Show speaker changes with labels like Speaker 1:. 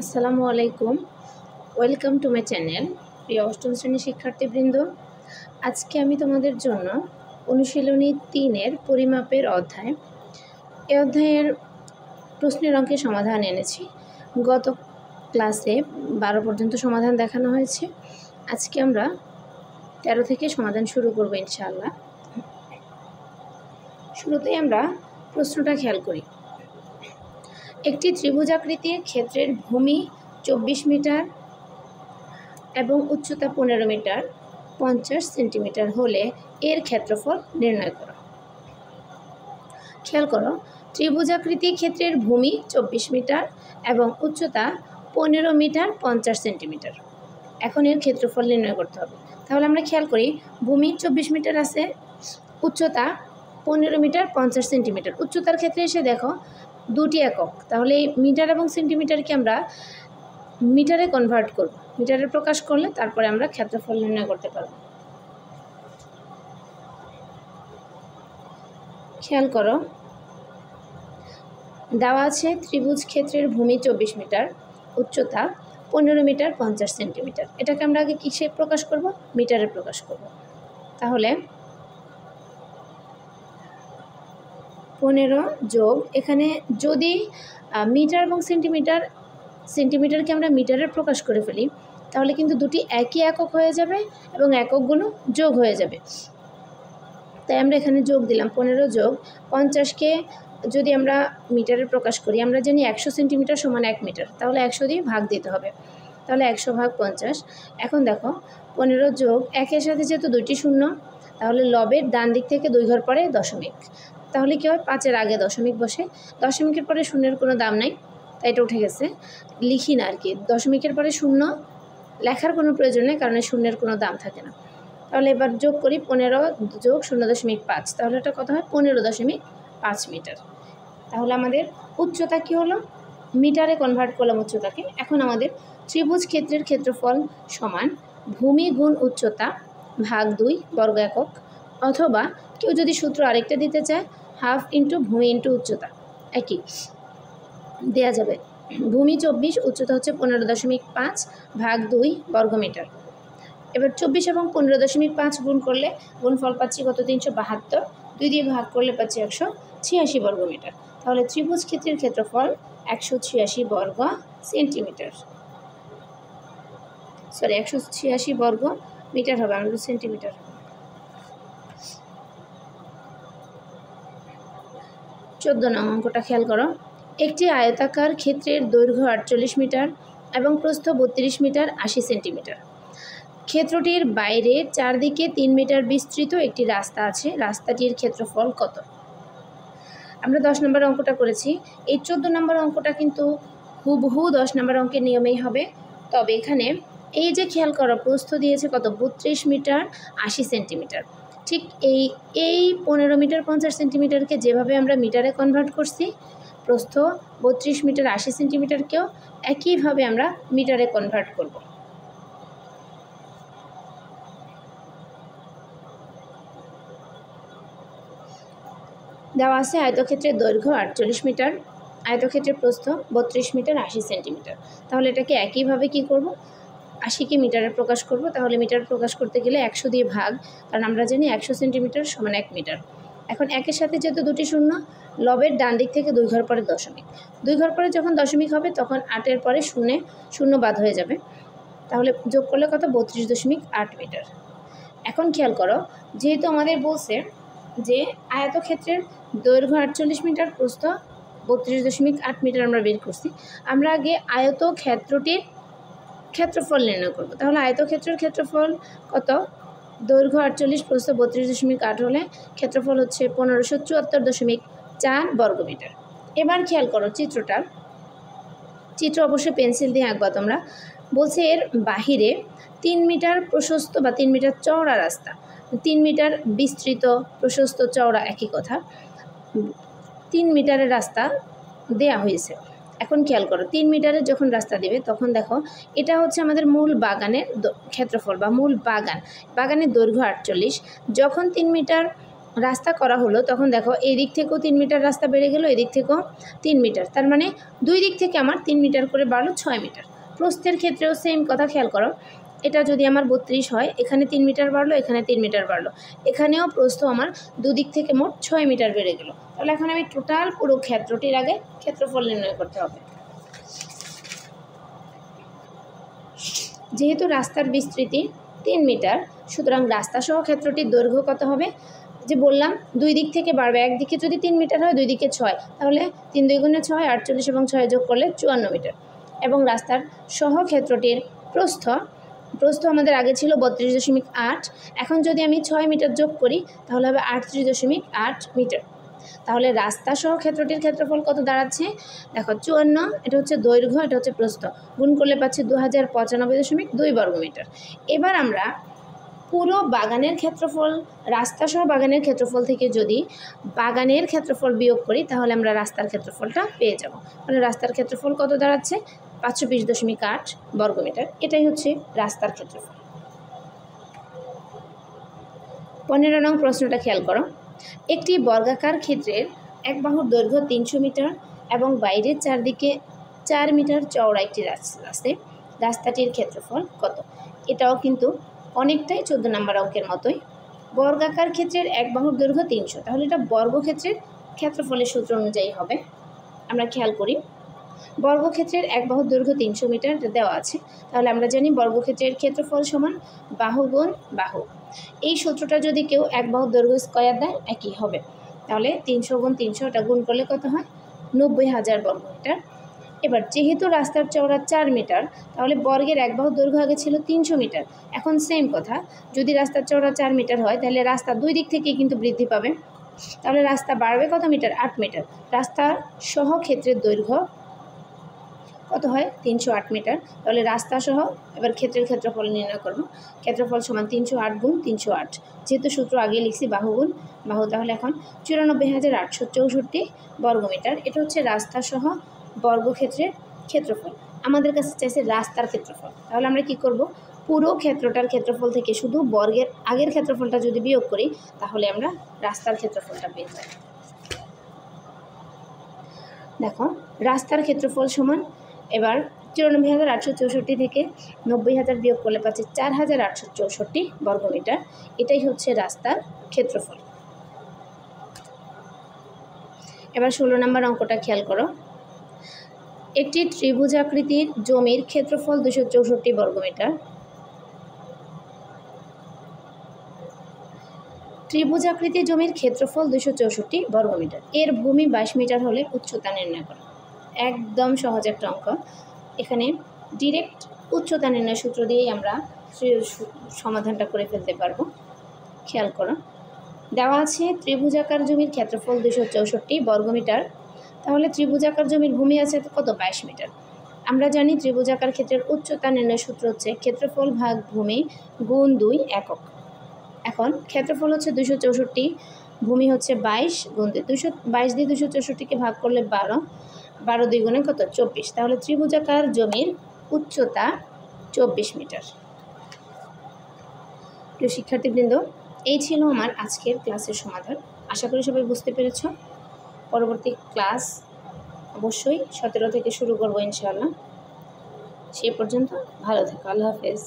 Speaker 1: আসসালামু আলাইকুম, welcome to my channel. প্রিয় অষ্টম শ্রেণীর শিক্ষার্থীবৃন্দ, আজকে আমি তোমাদের জন্য অনুশীলনী 3-এর পরিমাপের অধ্যায় এই অধ্যায়ের প্রশ্নের অঙ্কের সমাধান এনেছি। গত ক্লাসে 12 পর্যন্ত সমাধান দেখানো হয়েছে। আজকে আমরা 13 থেকে সমাধান শুরু করব ইনশাআল্লাহ। শুরুতেই আমরা প্রশ্নটা খেয়াল করি। একটি ত্রিভুজাকৃতির ক্ষেত্রের ভূমি 24 মিটার এবং উচ্চতা 15 মিটার 50 সেন্টিমিটার হলে এর ক্ষেত্রফল নির্ণয় করো। খেয়াল করো, ত্রিভুজাকৃতি ক্ষেত্রের ভূমি 24 মিটার এবং উচ্চতা 15 মিটার 50 সেন্টিমিটার। এখন এর ক্ষেত্রফল নির্ণয় করতে হবে। তাহলে আমরা খেয়াল করি, ভূমি 24 মিটার আছে, উচ্চতা 15 মিটার 50 সেন্টিমিটার। উচ্চতার ক্ষেত্রে এসে দেখো দুটি একক, তাহলে মিটার এবং সেন্টিমিটারকে আমরা মিটারে কনভার্ট করব। মিটারে প্রকাশ করলে তারপরে আমরা ক্ষেত্রফল নির্ণয় করতে পারব। খেয়াল করো, দেওয়া আছে ত্রিভুজ ক্ষেত্রের ভূমি 24 মিটার, উচ্চতা 15 মিটার 50 সেন্টিমিটার। এটাকে আমরা আগে কিসে প্রকাশ করব? মিটারে প্রকাশ করব। তাহলে 15 যোগ, এখানে যদি মিটার এবং সেন্টিমিটারকে আমরা মিটারে প্রকাশ করে ফেলি, তাহলে কিন্তু দুটি একই একক হয়ে যাবে এবং এককগুলো যোগ হয়ে যাবে। তাই আমরা এখানে যোগ দিলাম। 15 যোগ 50কে যদি আমরা মিটারে প্রকাশ করি, আমরা জানি 100 সেন্টিমিটার সমান 1 মিটার, তাহলে 100 দিয়ে ভাগ দিতে হবে। তাহলে 100 ভাগ 50। এখন দেখো 15 যোগ 1-এর সাথে যেহেতু দুইটি শূন্য, তাহলে লবের ডান দিক থেকে 2 ঘর পরে দশমিক। তাহলে কী হয়, 5-এর আগে দশমিক বসে। দশমিকের পরে শূন্যের কোনো দাম নাই, তাই এটা উঠে গেছে, লিখি না আর কি। দশমিকের পরে শূন্য লেখার কোনো প্রয়োজন নেই, কারণ শূন্যের কোনো দাম থাকে না। তাহলে এবার যোগ করি, 15 যোগ 0.5, তাহলে এটা কত হয়? 15.5 মিটার। তাহলে আমাদের উচ্চতা কি হলো? মিটারে কনভার্ট করলাম উচ্চতাকে। এখন আমাদের ত্রিভুজ ক্ষেত্রের ক্ষেত্রফল সমান ভূমি গুণ উচ্চতা ভাগ 2 বর্গ একক, অথবা কেউ যদি সূত্র আরেকটা দিতে চায়, হাফ ইন্টু ভূমি ইন্টু উচ্চতা, একই দেয়া যাবে। ভূমি 24, উচ্চতা হচ্ছে 15.5 ভাগ 2 বর্গ মিটার। এবার 24 এবং 15.5 গুণ করলে গুণফল পাচ্ছি কত? 372। 2 দিয়ে ভাগ করলে পাচ্ছি 186 বর্গ মিটার। তাহলে ত্রিভুজ ক্ষেত্রের ক্ষেত্রফল 186 বর্গ সেন্টিমিটার, 186 বর্গ মিটার হবে, আমাদের সেন্টিমিটার। 14 নং অঙ্কটা খেয়াল করো। একটি আয়তাকার ক্ষেত্রের দৈর্ঘ্য 48 মিটার এবং প্রস্থ 32 মিটার 80 সেন্টিমিটার। ক্ষেত্রটির বাইরে চারদিকে 3 মিটার বিস্তৃত একটি রাস্তা আছে। রাস্তাটির ক্ষেত্রফল কত? আমরা 10 নম্বর অঙ্কটা করেছি। এই 14 নম্বর অঙ্কটা কিন্তু হুবহু 10 নম্বর অঙ্কের নিয়মেই হবে। তবে এখানে এই যে খেয়াল করো, প্রস্থ দিয়েছে কত? 32 মিটার 80 সেন্টিমিটার। ঠিক এই 15 মিটার 50 সেন্টিমিটারকে যেভাবে আমরা মিটারে কনভার্ট করছি, প্রস্থ 32 মিটার 80 সেন্টিমিটারকেও একইভাবে আমরা মিটারে কনভার্ট করব। দেওয়া আছে আয়তক্ষেত্রের দৈর্ঘ্য 48 মিটার, আয়তক্ষেত্রের প্রস্থ 32 মিটার 80 সেন্টিমিটার। তাহলে এটাকে একইভাবে কি করব? 80কে মিটারে প্রকাশ করব। তাহলে মিটার প্রকাশ করতে গেলে 100 দিয়ে ভাগ, কারণ আমরা জানি 100 সেন্টিমিটার সমান 1 মিটার। এখন একের সাথে যেহেতু দুটি শূন্য, লবের ডান দিক থেকে 2 ঘর পরে দশমিক। 2 ঘর পরে যখন দশমিক হবে, তখন 8-এর পরে শূন্য বাদ হয়ে যাবে। তাহলে যোগ করলে কত? 32.8 মিটার। এখন খেয়াল করো, যেহেতু আমাদের বলছে যে আয়তক্ষেত্রের দৈর্ঘ্য 48 মিটার, প্রস্থ 32.8 মিটার আমরা বের করছি, আমরা আগে আয়তক্ষেত্রটির ক্ষেত্রফল নির্ণয় করব। তাহলে আয়তক্ষেত্রের ক্ষেত্রফল কত? দৈর্ঘ্য 48, প্রস্থ 32.8 হলে ক্ষেত্রফল হচ্ছে 1574.4 বর্গ মিটার। এবার খেয়াল করো চিত্র অবশ্যই পেন্সিল দিয়ে আঁকবা তোমরা। বলছে এর বাহিরে 3 মিটার প্রশস্ত বা 3 মিটার চওড়া রাস্তা। 3 মিটার বিস্তৃত, প্রশস্ত, চওড়া একই কথা। 3 মিটারের রাস্তা দেয়া হয়েছে। এখন খেয়াল করো, 3 মিটারের যখন রাস্তা দেবে, তখন দেখো এটা হচ্ছে আমাদের মূল বাগানের ক্ষেত্রফল বা মূল বাগানের দৈর্ঘ্য 48। যখন 3 মিটার রাস্তা করা হলো তখন দেখো এই দিক থেকেও 3 মিটার রাস্তা বেড়ে গেল, এদিক থেকেও 3 মিটার, তার মানে দুই দিক থেকে আমার 3 মিটার করে বাড়লো 6 মিটার। প্রস্থের ক্ষেত্রেও সেম কথা খেয়াল করো, এটা যদি আমার 32 হয়, এখানে 3 মিটার বাড়লো, এখানে 3 মিটার বাড়লো, এখানেও প্রস্থ আমার দুদিক থেকে মোট 6 মিটার বেড়ে গেল। তাহলে এখন আমি টোটাল পুরো ক্ষেত্রটির আগে ক্ষেত্রফল নির্ণয় করতে হবে। যেহেতু রাস্তার বিস্তৃতি 3 মিটার, সুতরাং রাস্তা সহ ক্ষেত্রটির দৈর্ঘ্য কত হবে? যে বললাম দুই দিক থেকে বাড়বে, একদিকে যদি 3 মিটার হয়, দুই দিকে 6, তাহলে 3 2 গুণে 6 48 এবং 6 যোগ করলে 54 মিটার। এবং রাস্তার সহ ক্ষেত্রটির প্রস্থ আমাদের আগে ছিল 32.8, এখন যদি আমি 6 মিটার যোগ করি তাহলে হবে 38.8 মিটার। তাহলে রাস্তা সহ ক্ষেত্রটির ক্ষেত্রফল কত দাঁড়াচ্ছে? দেখো 54, এটা হচ্ছে দৈর্ঘ্য, এটা হচ্ছে প্রস্থ, গুণ করলে পাচ্ছি 2095.2 বর্গমিটার। এবার আমরা পুরো বাগানের ক্ষেত্রফল, রাস্তা সহ বাগানের ক্ষেত্রফল থেকে যদি বাগানের ক্ষেত্রফল বিয়োগ করি তাহলে আমরা রাস্তার ক্ষেত্রফলটা পেয়ে যাব। মানে রাস্তার ক্ষেত্রফল কত দাঁড়াচ্ছে? 520.8 বর্গমিটার। এটাই হচ্ছে রাস্তার ক্ষেত্রফল। 15 নং প্রশ্নটা খেয়াল করো। একটি বর্গাকার ক্ষেত্রের এক বাহুর দৈর্ঘ্য 300 মিটার এবং বাইরের চারদিকে 4 মিটার চওড়া একটি রাস্তা, রাস্তাটির ক্ষেত্রফল কত? এটাও কিন্তু অনেকটাই 14 নম্বর অঙ্কের মতোই। বর্গাকার ক্ষেত্রের এক বাহুর দৈর্ঘ্য 300, তাহলে এটা বর্গক্ষেত্রের ক্ষেত্রফলের সূত্র অনুযায়ী হবে। আমরা খেয়াল করি, বর্গক্ষেত্রের এক বাহুর দৈর্ঘ্য 300 মিটার দেওয়া আছে, তাহলে আমরা জানি বর্গক্ষেত্রের ক্ষেত্রফল সমান বাহু গুণ বাহু। এই সূত্রটা যদি কেউ এক বাহুর দৈর্ঘ্য স্কয়ার দেয় একই হবে। তাহলে 300 গুণ 300, এটা গুণ করলে কত হয়? 90,000 বর্গমিটার। এবার যেহেতু রাস্তার চওড়া 4 মিটার, তাহলে বর্গের এক বাহুর দৈর্ঘ্য আগে ছিল 300 মিটার। এখন সেম কথা, যদি রাস্তার চওড়া 4 মিটার হয় তাহলে রাস্তা দুই দিক থেকেই কিন্তু বৃদ্ধি পাবে, তাহলে রাস্তা বাড়বে কত মিটার? 8 মিটার। রাস্তা সহ ক্ষেত্রের দৈর্ঘ্য কত হয়? 308 মিটার। তাহলে রাস্তা সহ এবার ক্ষেত্রের ক্ষেত্রফল নির্ণয় করব। ক্ষেত্রফল সমান 308 গুণ 308, যেহেতু সূত্র আগে লিখছি বাহু গুণ বাহু, তাহলে এখন 94,864 বর্গমিটার। এটা হচ্ছে রাস্তা সহ বর্গক্ষেত্রের ক্ষেত্রফল। আমাদের কাছে চাইছে রাস্তার ক্ষেত্রফল, তাহলে আমরা কি করব? পুরো ক্ষেত্রটার ক্ষেত্রফল থেকে শুধু বর্গের আগের ক্ষেত্রফলটা যদি বিয়োগ করি তাহলে আমরা রাস্তার ক্ষেত্রফলটা পেয়ে যাব। দেখো, রাস্তার ক্ষেত্রফল সমান, এবার 94,864 থেকে 90,000 বিয়োগ করলে পাচ্ছি 4,864 বর্গমিটার। এটাই হচ্ছে রাস্তার ক্ষেত্রফল। এবার 16 নম্বর অঙ্কটা খেয়াল করো। একটি ত্রিভুজাকৃতির জমির ক্ষেত্রফল 264 বর্গমিটার। ত্রিভুজাকৃতির জমির ক্ষেত্রফল 264 বর্গমিটার। এর ভূমি 22 মিটার হলে উচ্চতা নির্ণয় করো। একদম সহজ একটা অঙ্ক। এখানে ডিরেক্ট উচ্চতা নির্ণয় সূত্র দিয়েই আমরা সমাধানটা করে ফেলতে পারবো। খেয়াল করো, দেওয়া আছে ত্রিভুজাকার জমির ক্ষেত্রফল 264 বর্গমিটার, তাহলে ত্রিভুজাকার জমির ভূমি আছে কত? 22 মিটার। আমরা জানি ত্রিভুজাকার ক্ষেত্রের উচ্চতা নির্ণয় সূত্র হচ্ছে ক্ষেত্রফল ভাগ ভূমি গুণ 2 একক। এখন ক্ষেত্রফল হচ্ছে 264, ভূমি হচ্ছে 22 গুণ 2, 222 দিয়ে 264কে ভাগ করলে 12, 12 2 গুণে কত? 24। তাহলে ত্রিভুজাকার জমির উচ্চতা 24 মিটার। প্রিয় শিক্ষার্থীবৃন্দ, এই ছিল আমার আজকের ক্লাসের সমাধান। আশা করি সবাই বুঝতে পেরেছ। পরবর্তী ক্লাস অবশ্যই 17 থেকে শুরু করবো ইনশাআল্লাহ। সে পর্যন্ত ভালো থেকো। আল্লাহ হাফেজ।